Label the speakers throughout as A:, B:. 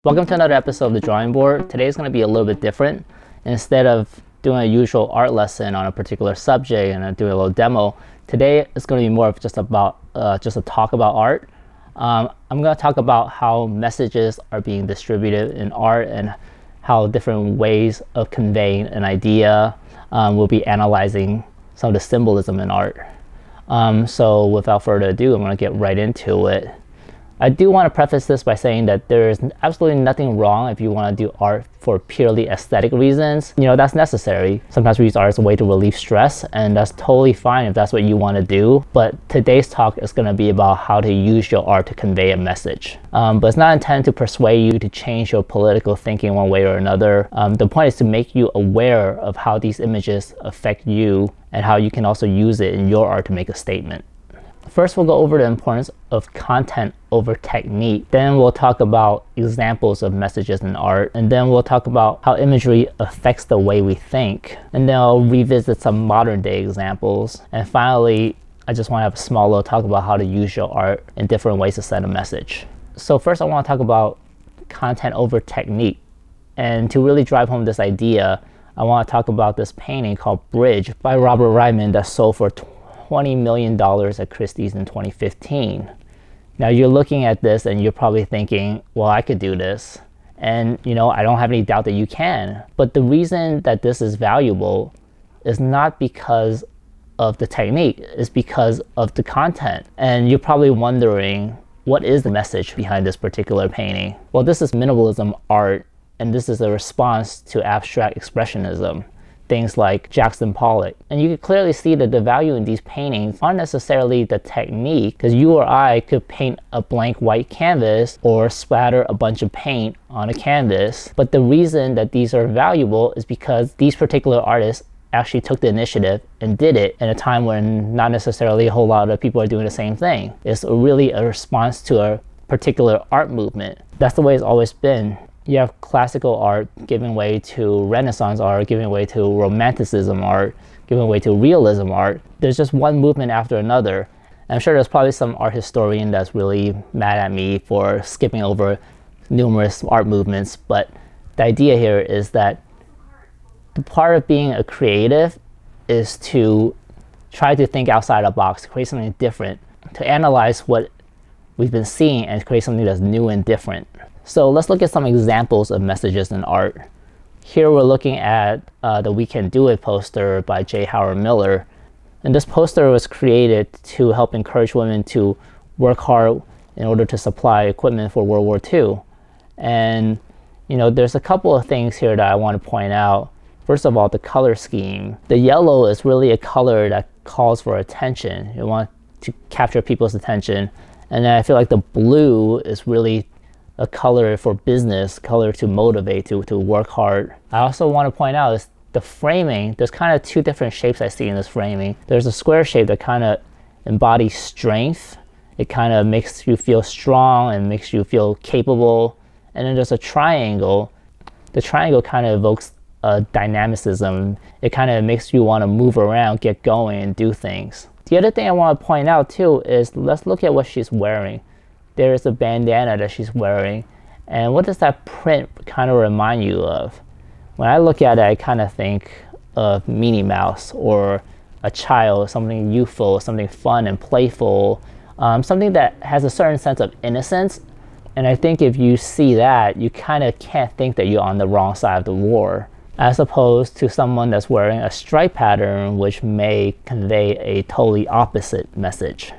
A: Welcome to another episode of The Drawing Board. Today is going to be a little bit different. Instead of doing a usual art lesson on a particular subject and doing a little demo, today is going to be more of just a talk about art. I'm going to talk about how messages are being distributed in art and how different ways of conveying an idea. We'll be analyzing some of the symbolism in art. So without further ado, I'm going to get right into it. I do want to preface this by saying that there is absolutely nothing wrong if you want to do art for purely aesthetic reasons. You know, that's necessary. Sometimes we use art as a way to relieve stress, and that's totally fine if that's what you want to do. But today's talk is going to be about how to use your art to convey a message. But it's not intended to persuade you to change your political thinking one way or another. The point is to make you aware of how these images affect you and how you can also use it in your art to make a statement. First, we'll go over the importance of content over technique. Then we'll talk about examples of messages in art. And then we'll talk about how imagery affects the way we think. And then I'll revisit some modern day examples. And finally, I just want to have a small little talk about how to use your art in different ways to send a message. So first, I want to talk about content over technique. And to really drive home this idea, I want to talk about this painting called Bridge by Robert Ryman that sold for $20 million at Christie's in 2015. Now you're looking at this and you're probably thinking, well, I could do this. And you know, I don't have any doubt that you can. But the reason that this is valuable is not because of the technique, it's because of the content. And you're probably wondering, what is the message behind this particular painting? Well, this is minimalism art, and this is a response to abstract expressionism. Things like Jackson Pollock. And you can clearly see that the value in these paintings aren't necessarily the technique, because you or I could paint a blank white canvas or splatter a bunch of paint on a canvas. But the reason that these are valuable is because these particular artists actually took the initiative and did it in a time when not necessarily a whole lot of people are doing the same thing. It's really a response to a particular art movement. That's the way it's always been. You have classical art giving way to Renaissance art, giving way to Romanticism art, giving way to realism art. There's just one movement after another. And I'm sure there's probably some art historian that's really mad at me for skipping over numerous art movements, but the idea here is that the part of being a creative is to try to think outside the box, to create something different, to analyze what we've been seeing and create something that's new and different. So let's look at some examples of messages in art. Here we're looking at the We Can Do It poster by J. Howard Miller. And this poster was created to help encourage women to work hard in order to supply equipment for World War II. And you know, there's a couple of things here that I want to point out. First of all, the color scheme. The yellow is really a color that calls for attention. You want to capture people's attention. And then I feel like the blue is really a color for business, color to motivate, to work hard. I also want to point out is the framing. There's kind of two different shapes I see in this framing. There's a square shape that kind of embodies strength. It kind of makes you feel strong and makes you feel capable. And then there's a triangle. The triangle kind of evokes dynamicism. It kind of makes you want to move around, get going, and do things. The other thing I want to point out too is let's look at what she's wearing. There's a bandana that she's wearing, and what does that print kind of remind you of? When I look at it, I kind of think of Minnie Mouse or a child, something youthful, something fun and playful, something that has a certain sense of innocence. And I think if you see that, you kind of can't think that you're on the wrong side of the war, as opposed to someone that's wearing a stripe pattern, which may convey a totally opposite message.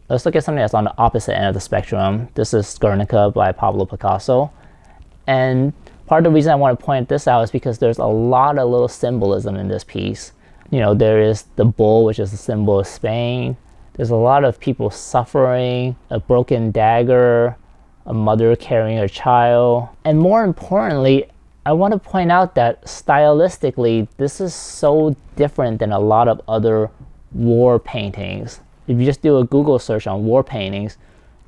A: Let's look at something that's on the opposite end of the spectrum. This is Guernica by Pablo Picasso. And part of the reason I want to point this out is because there's a lot of little symbolism in this piece. You know, there is the bull, which is a symbol of Spain. There's a lot of people suffering, a broken dagger, a mother carrying her child. And more importantly, I want to point out that stylistically, this is so different than a lot of other war paintings. If you just do a Google search on war paintings,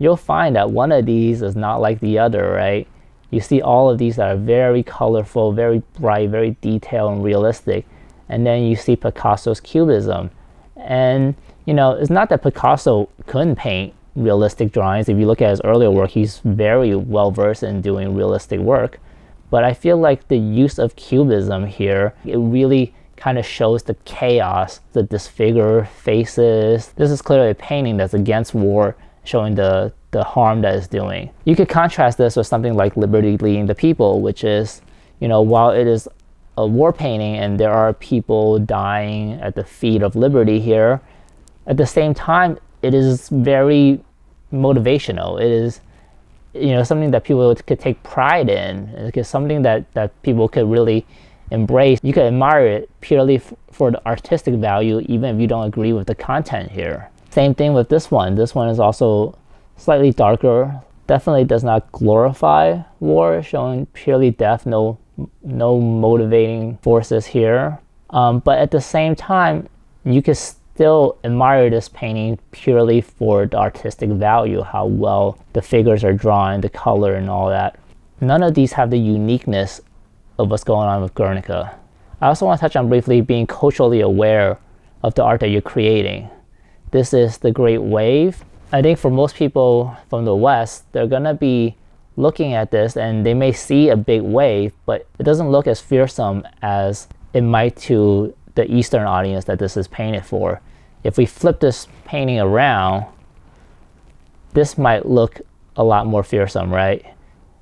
A: you'll find that one of these is not like the other, right? You see all of these that are very colorful, very bright, very detailed and realistic. And then you see Picasso's Cubism. And, you know, it's not that Picasso couldn't paint, realistic drawings. If you look at his earlier work, he's very well versed in doing realistic work. But I feel like the use of cubism here, it really kind of shows the chaos, the disfigured faces. This is clearly a painting that's against war, showing the harm that it's doing. You could contrast this with something like Liberty Leading the People, which is, you know, while it is a war painting and there are people dying at the feet of liberty here, at the same time, it is very motivational. It is, you know, something that people could take pride in. It's something that people could really embrace. You could admire it purely for the artistic value, even if you don't agree with the content here. Same thing with this one. This one is also slightly darker. Definitely does not glorify war, showing purely death, no motivating forces here. But at the same time, you could still admire this painting purely for the artistic value, how well the figures are drawn, the color and all that. None of these have the uniqueness of what's going on with Guernica. I also want to touch on briefly being culturally aware of the art that you're creating. This is the Great Wave. I think for most people from the West, they're gonna be looking at this and they may see a big wave, but it doesn't look as fearsome as it might to the Eastern audience that this is painted for. If we flip this painting around, this might look a lot more fearsome, right?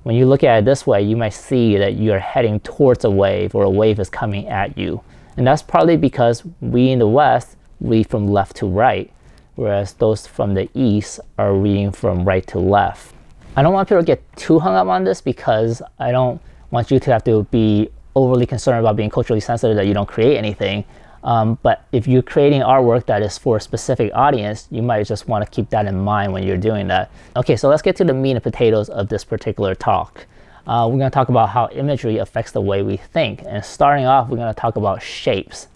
A: When you look at it this way, you might see that you're heading towards a wave, or a wave is coming at you. And that's probably because we in the West read from left to right, whereas those from the East are reading from right to left. I don't want people to get too hung up on this because I don't want you to have to be overly concerned about being culturally sensitive that you don't create anything. But if you're creating artwork that is for a specific audience, you might just want to keep that in mind when you're doing that. Okay, so let's get to the meat and potatoes of this particular talk. We're going to talk about how imagery affects the way we think. And starting off, we're going to talk about shapes.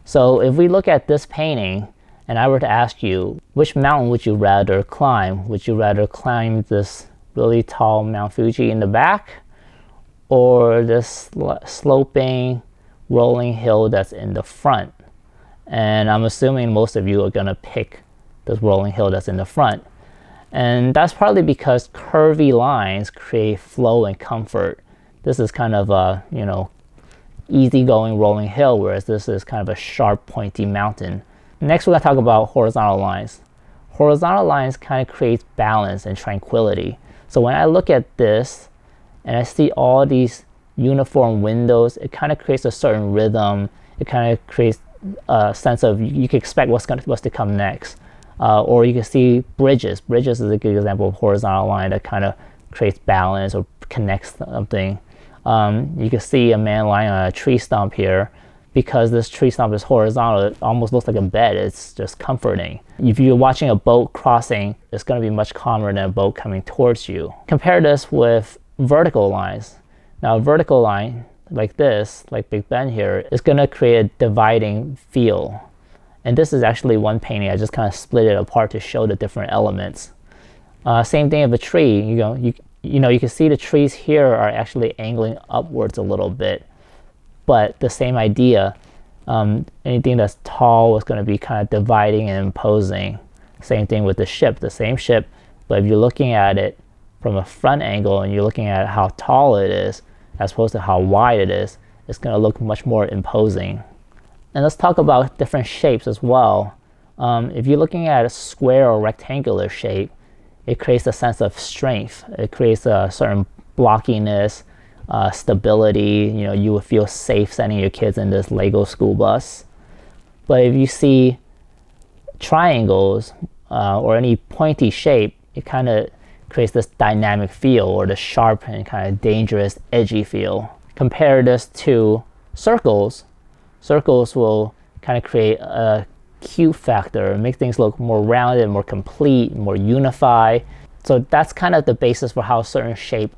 A: So if we look at this painting, and I were to ask you, which mountain would you rather climb? Would you rather climb this really tall Mount Fuji in the back, or this sloping rolling hill that's in the front? And I'm assuming most of you are gonna pick this rolling hill that's in the front. And that's probably because curvy lines create flow and comfort. This is kind of a, you know, easygoing rolling hill, whereas this is kind of a sharp, pointy mountain. Next, we're gonna talk about horizontal lines. Horizontal lines kind of create balance and tranquility. So when I look at this and I see all these uniform windows, it kind of creates a certain rhythm. It kind of creates a sense of, you can expect what's to come next. Or you can see bridges. Bridges is a good example of horizontal line that kind of creates balance or connects something. You can see a man lying on a tree stump here. Because this tree stump is horizontal, it almost looks like a bed. It's just comforting. If you're watching a boat crossing, it's going to be much calmer than a boat coming towards you. Compare this with vertical lines. Now a vertical line like this, like Big Ben here, is going to create a dividing feel. And this is actually one painting. I just kind of split it apart to show the different elements. Same thing of a tree. You can see the trees here are actually angling upwards a little bit. But the same idea, anything that's tall is going to be kind of dividing and imposing. Same thing with the ship, the same ship, but if you're looking at it from a front angle and you're looking at how tall it is, as opposed to how wide it is, it's going to look much more imposing. And let's talk about different shapes as well. If you're looking at a square or rectangular shape, it creates a sense of strength. It creates a certain blockiness, stability. You know, you would feel safe sending your kids in this Lego school bus. But if you see triangles or any pointy shape, it kind of creates this dynamic feel, or the sharp and kind of dangerous, edgy feel. Compare this to circles. Circles will kind of create a cute factor, make things look more rounded, more complete, more unified. So that's kind of the basis for how a certain shape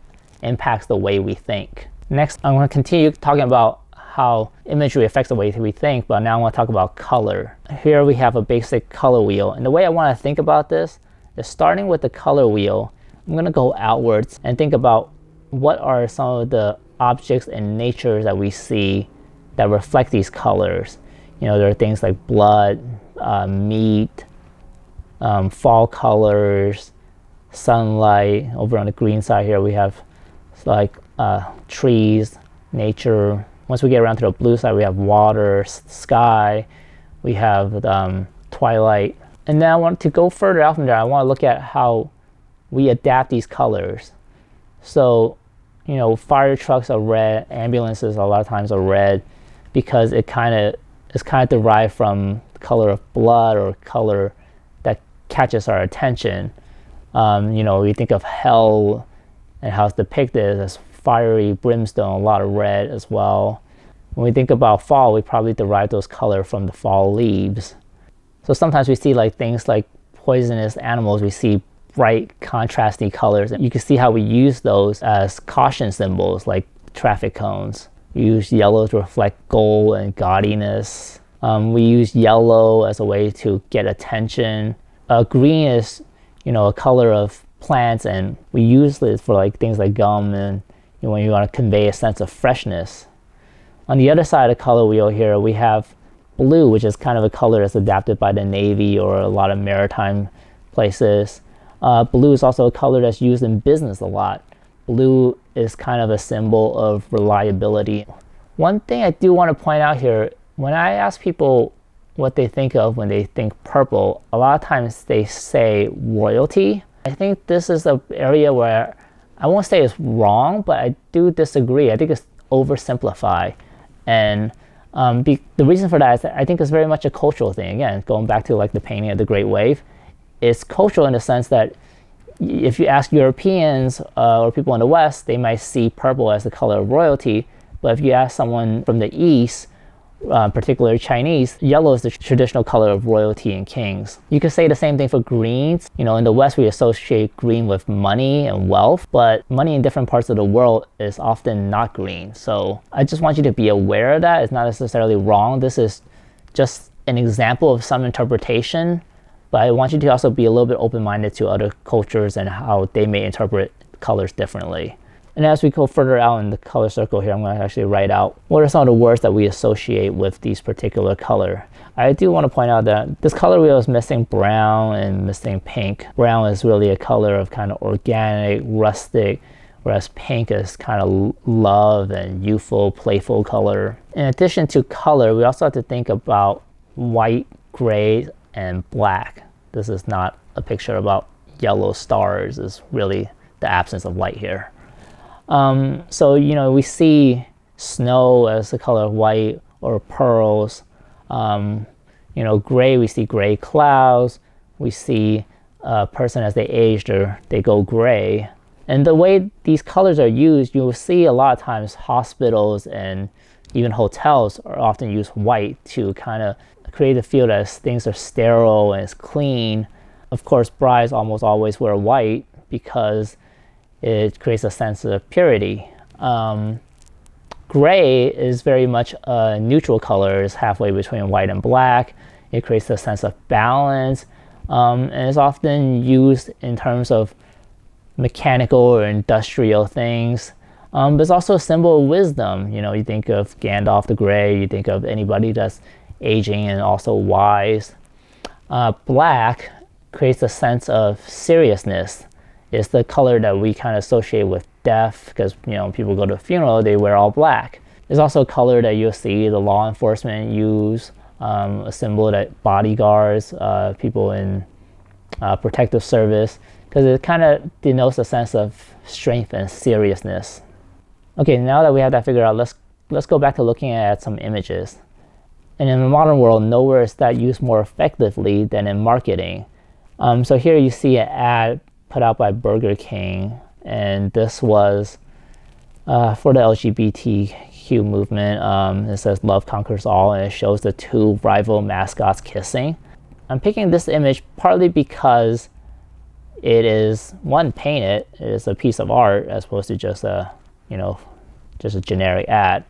A: impacts the way we think. Next, I'm going to continue talking about how imagery affects the way we think, but now I want to talk about color. Here we have a basic color wheel, and the way I want to think about this is starting with the color wheel. I'm going to go outwards and think about what are some of the objects and nature that we see that reflect these colors. You know, there are things like blood, meat, fall colors, sunlight. Over on the green side here we have like trees, nature. Once we get around to the blue side we have water, sky, we have twilight. And now I want to go further out from there. I want to look at how we adapt these colors. So, you know, fire trucks are red, ambulances a lot of times are red because it's kind of derived from the color of blood or color that catches our attention. You know, we think of hell and how it's depicted as fiery brimstone, a lot of red as well. When we think about fall, we probably derive those colors from the fall leaves. So sometimes we see like things like poisonous animals, we see bright contrasting colors. And you can see how we use those as caution symbols like traffic cones. We use yellow to reflect gold and gaudiness. We use yellow as a way to get attention. Green is, you know, a color of plants, and we use it for like things like gum and, you know, when you want to convey a sense of freshness. On the other side of the color wheel here, we have blue, which is kind of a color that's adapted by the Navy or a lot of maritime places. Blue is also a color that's used in business a lot. Blue is kind of a symbol of reliability. One thing I do want to point out here, when I ask people what they think of when they think purple, a lot of times they say royalty. I think this is an area where I won't say it's wrong, but I do disagree. I think it's oversimplified. And the reason for that is that I think it's very much a cultural thing. Again, going back to like the painting of the Great Wave, it's cultural in the sense that if you ask Europeans or people in the West, they might see purple as the color of royalty. But if you ask someone from the East, particularly Chinese, yellow is the traditional color of royalty and kings. You could say the same thing for greens. You know, in the West, we associate green with money and wealth, but money in different parts of the world is often not green. So I just want you to be aware of that. It's not necessarily wrong. This is just an example of some interpretation, but I want you to also be a little bit open-minded to other cultures and how they may interpret colors differently. And as we go further out in the color circle here, I'm going to actually write out what are some of the words that we associate with these particular color. I do want to point out that this color wheel is missing brown and missing pink. Brown is really a color of kind of organic, rustic, whereas pink is kind of love and youthful, playful color. In addition to color, we also have to think about white, gray, and black. This is not a picture about yellow stars. It's really the absence of light here. So, you know, we see snow as the color of white or pearls. You know, gray, we see gray clouds. We see a person as they age, they go gray. And the way these colors are used, you will see a lot of times hospitals and even hotels are often use white to kind of create a feel that things are sterile and it's clean. Of course, brides almost always wear white because it creates a sense of purity. Gray is very much a neutral color. It's halfway between white and black. It creates a sense of balance, and it's often used in terms of mechanical or industrial things. But it's also a symbol of wisdom. You know, you think of Gandalf the Grey, you think of anybody that's aging and also wise. Black creates a sense of seriousness. It's the color that we kind of associate with death because, you know, people go to a funeral, they wear all black. There's also a color that you'll see the law enforcement use, a symbol that bodyguards, people in protective service, because it kind of denotes a sense of strength and seriousness. Okay, now that we have that figured out, let's go back to looking at some images. And in the modern world, nowhere is that used more effectively than in marketing. So here you see an ad put out by Burger King, and this was for the LGBTQ movement. It says love conquers all, and it shows the two rival mascots kissing. I'm picking this image partly because it is, one, painted. It is a piece of art as opposed to just a, you know, just a generic ad.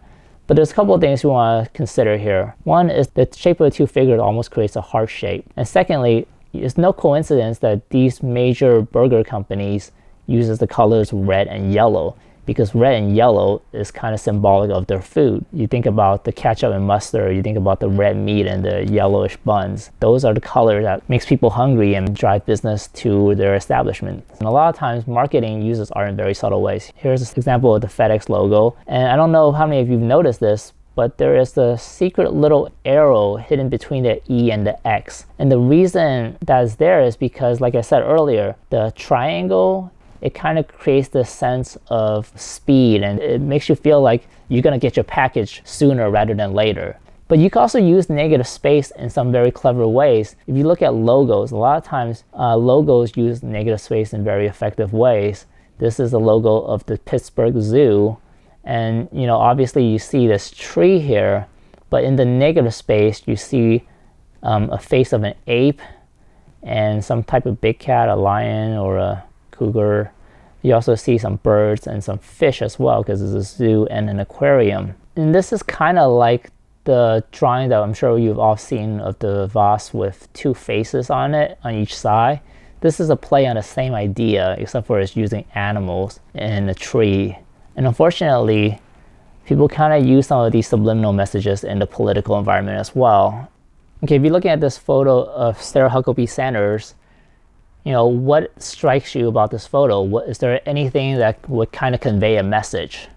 A: But there's a couple of things we want to consider here. One is the shape of the two figures almost creates a heart shape. And secondly, it's no coincidence that these major burger companies uses the colors red and yellow. because red and yellow is kind of symbolic of their food. You think about the ketchup and mustard, you think about the red meat and the yellowish buns. Those are the colors that makes people hungry and drive business to their establishment. And a lot of times marketing uses art in very subtle ways. Here's an example of the FedEx logo. And I don't know how many of you have noticed this, but there is the secret little arrow hidden between the E and the X. And the reason that is there is because, like I said earlier, the triangle, it kind of creates this sense of speed, and it makes you feel like you're going to get your package sooner rather than later. But you can also use negative space in some very clever ways. If you look at logos, a lot of times logos use negative space in very effective ways. This is the logo of the Pittsburgh Zoo. And obviously you see this tree here, but in the negative space you see a face of an ape and some type of big cat, a lion or a cougar. You also see some birds and some fish as well, because it's a zoo and an aquarium. And this is kind of like the drawing that I'm sure you've all seen of the vase with two faces on it on each side. This is a play on the same idea, except for it's using animals and a tree. And unfortunately, people kind of use some of these subliminal messages in the political environment as well. Okay, if you're looking at this photo of Sarah Huckabee Sanders, what strikes you about this photo? Is there anything that would kind of convey a message?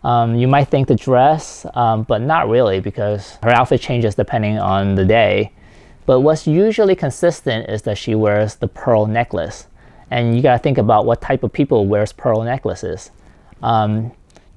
A: You might think the dress, but not really, because her outfit changes depending on the day. But what's usually consistent is that she wears the pearl necklace. And you gotta think about what type of people wears pearl necklaces.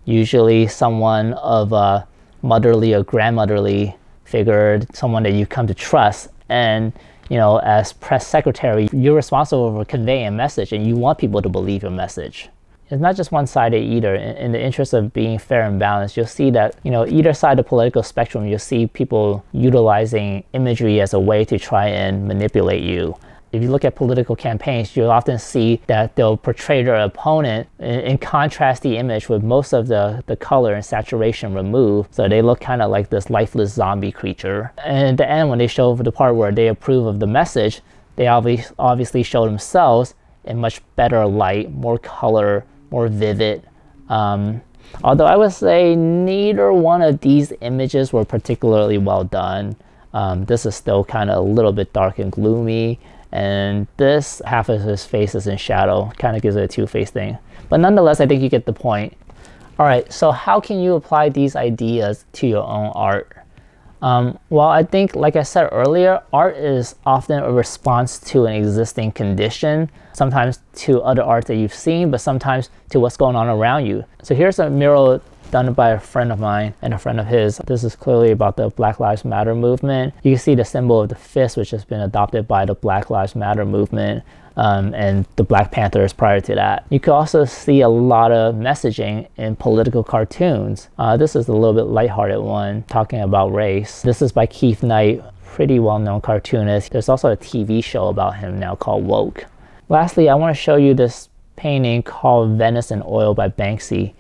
A: Usually someone of a motherly or grandmotherly figure, someone that you come to trust. And as press secretary, you're responsible for conveying a message, and you want people to believe your message. It's not just one-sided either. In the interest of being fair and balanced, you'll see that, either side of the political spectrum, you'll see people utilizing imagery as a way to try and manipulate you. If you look at political campaigns, you'll often see that they'll portray their opponent and contrast the image with most of the color and saturation removed, so they look kind of like this lifeless zombie creature. And at the end, when they show the part where they approve of the message, they obviously show themselves in much better light, more color, more vivid. Although I would say neither one of these images were particularly well done. This is still kind of a little bit dark and gloomy. And this half of his face is in shadow, kind of gives it a two-faced thing. But nonetheless, I think you get the point. All right, so how can you apply these ideas to your own art? Well, I think, like I said earlier, art is often a response to an existing condition, sometimes to other art that you've seen, but sometimes to what's going on around you. So here's a mural done by a friend of mine and a friend of his. This is clearly about the Black Lives Matter movement. You can see the symbol of the fist, which has been adopted by the Black Lives Matter movement and the Black Panthers prior to that. You can also see a lot of messaging in political cartoons. This is a little bit lighthearted one talking about race. This is by Keith Knight, pretty well-known cartoonist. There's also a TV show about him now called Woke. Lastly, I want to show you this painting called Venice in Oil by Banksy.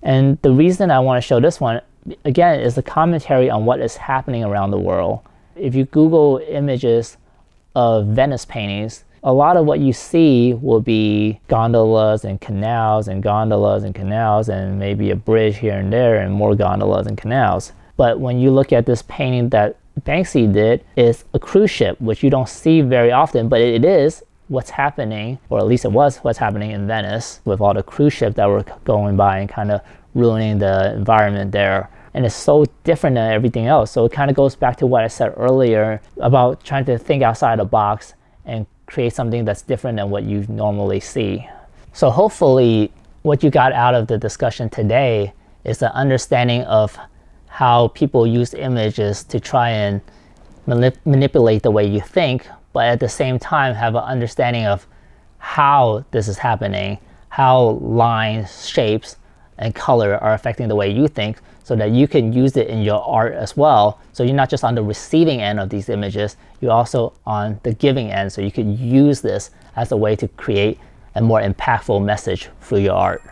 A: And the reason I want to show this one, again, is a commentary on what is happening around the world. If you Google images of Venice paintings, a lot of what you see will be gondolas and canals and gondolas and canals and maybe a bridge here and there and more gondolas and canals. But when you look at this painting that Banksy did, it's a cruise ship, which you don't see very often, but it is what's happening, or at least it was what's happening in Venice with all the cruise ships that were going by and kind of ruining the environment there. And it's so different than everything else. So it kind of goes back to what I said earlier about trying to think outside the box and create something that's different than what you normally see. So hopefully what you got out of the discussion today is an understanding of how people use images to try and manipulate the way you think, but at the same time have an understanding of how this is happening, how lines, shapes, and color are affecting the way you think, so that you can use it in your art as well. So you're not just on the receiving end of these images, you're also on the giving end, so you can use this as a way to create a more impactful message through your art.